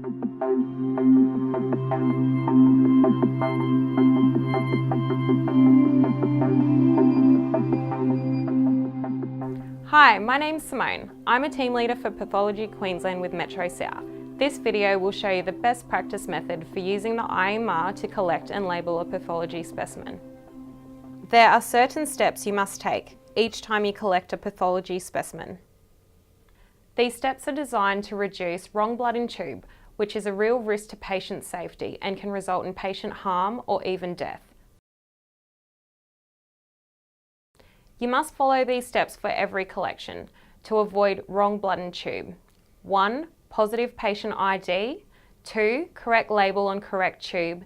Hi, my name's Simone. I'm a team leader for Pathology Queensland with Metro South. This video will show you the best practice method for using the IMR to collect and label a pathology specimen. There are certain steps you must take each time you collect a pathology specimen. These steps are designed to reduce wrong blood in tube, which is a real risk to patient safety and can result in patient harm or even death. You must follow these steps for every collection to avoid wrong blood in tube. 1. Positive patient ID. 2. Correct label on correct tube.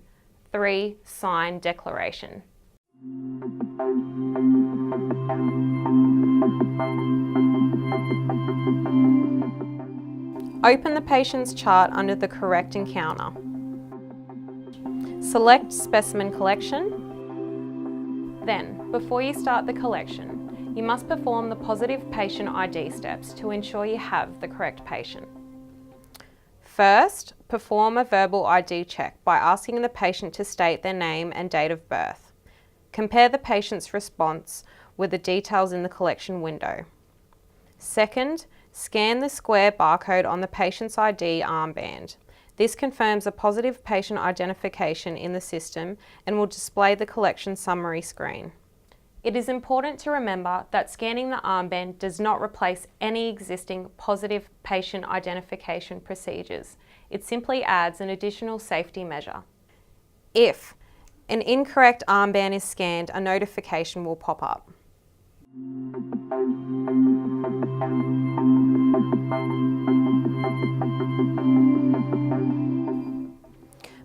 3. Signed declaration. Open the patient's chart under the correct encounter. Select specimen collection. Then, before you start the collection, you must perform the positive patient ID steps to ensure you have the correct patient. First, perform a verbal ID check by asking the patient to state their name and date of birth. Compare the patient's response with the details in the collection window. Second, scan the square barcode on the patient's ID armband. This confirms a positive patient identification in the system and will display the collection summary screen. It is important to remember that scanning the armband does not replace any existing positive patient identification procedures. It simply adds an additional safety measure. If an incorrect armband is scanned, a notification will pop up.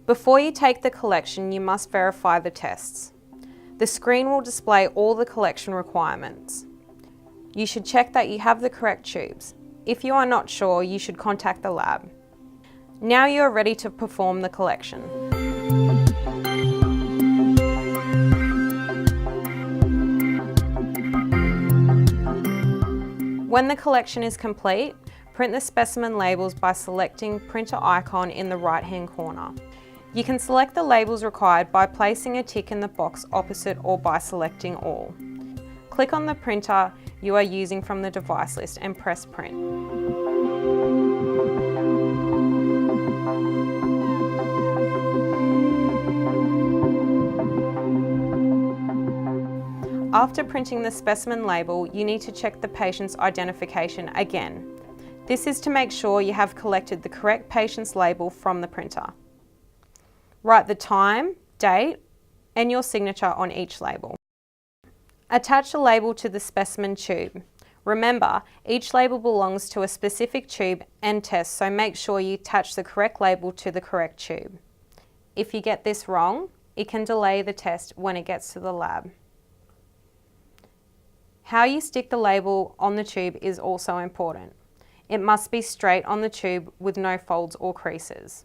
Before you take the collection, you must verify the tests. The screen will display all the collection requirements. You should check that you have the correct tubes. If you are not sure, you should contact the lab. Now you are ready to perform the collection. When the collection is complete, print the specimen labels by selecting printer icon in the right-hand corner. You can select the labels required by placing a tick in the box opposite or by selecting all. Click on the printer you are using from the device list and press print. After printing the specimen label, you need to check the patient's identification again. This is to make sure you have collected the correct patient's label from the printer. Write the time, date, and your signature on each label. Attach a label to the specimen tube. Remember, each label belongs to a specific tube and test, so make sure you attach the correct label to the correct tube. If you get this wrong, it can delay the test when it gets to the lab. How you stick the label on the tube is also important. It must be straight on the tube with no folds or creases.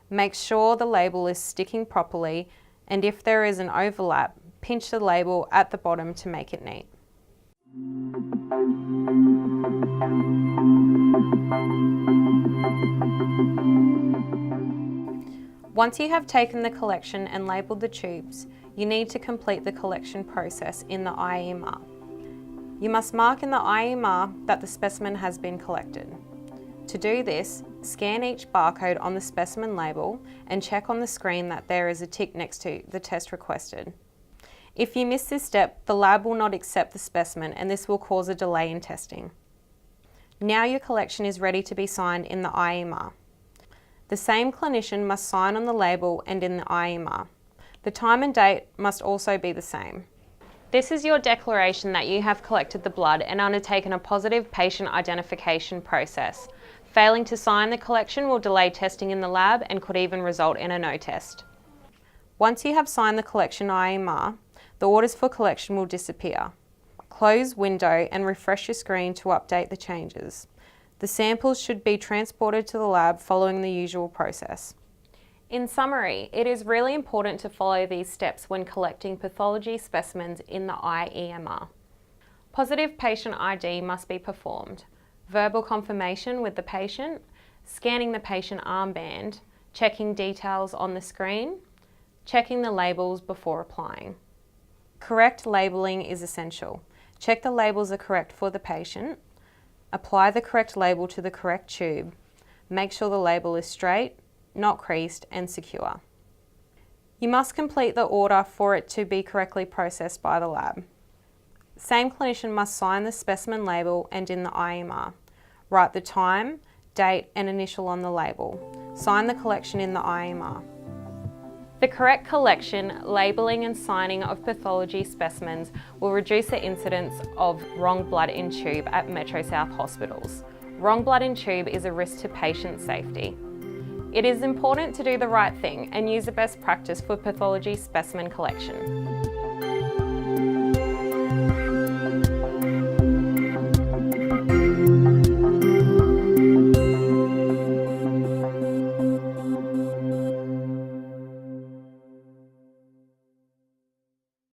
Make sure the label is sticking properly, and if there is an overlap, pinch the label at the bottom to make it neat. Once you have taken the collection and labelled the tubes, you need to complete the collection process in the IMR. You must mark in the IMR that the specimen has been collected. To do this, scan each barcode on the specimen label and check on the screen that there is a tick next to the test requested. If you miss this step, the lab will not accept the specimen and this will cause a delay in testing. Now your collection is ready to be signed in the IMR. The same clinician must sign on the label and in the IMR. The time and date must also be the same. This is your declaration that you have collected the blood and undertaken a positive patient identification process. Failing to sign the collection will delay testing in the lab and could even result in a no test. Once you have signed the collection IMR, the orders for collection will disappear. Close window and refresh your screen to update the changes. The samples should be transported to the lab following the usual process. In summary, it is really important to follow these steps when collecting pathology specimens in the IEMR. Positive patient ID must be performed. Verbal confirmation with the patient, scanning the patient armband, checking details on the screen, checking the labels before applying. Correct labelling is essential. Check the labels are correct for the patient, apply the correct label to the correct tube, make sure the label is straight, not creased, and secure. You must complete the order for it to be correctly processed by the lab. Same clinician must sign the specimen label and in the IMR. Write the time, date, and initial on the label. Sign the collection in the IMR. The correct collection, labelling and signing of pathology specimens will reduce the incidence of wrong blood in tube at Metro South hospitals. Wrong blood in tube is a risk to patient safety. It is important to do the right thing and use the best practice for pathology specimen collection.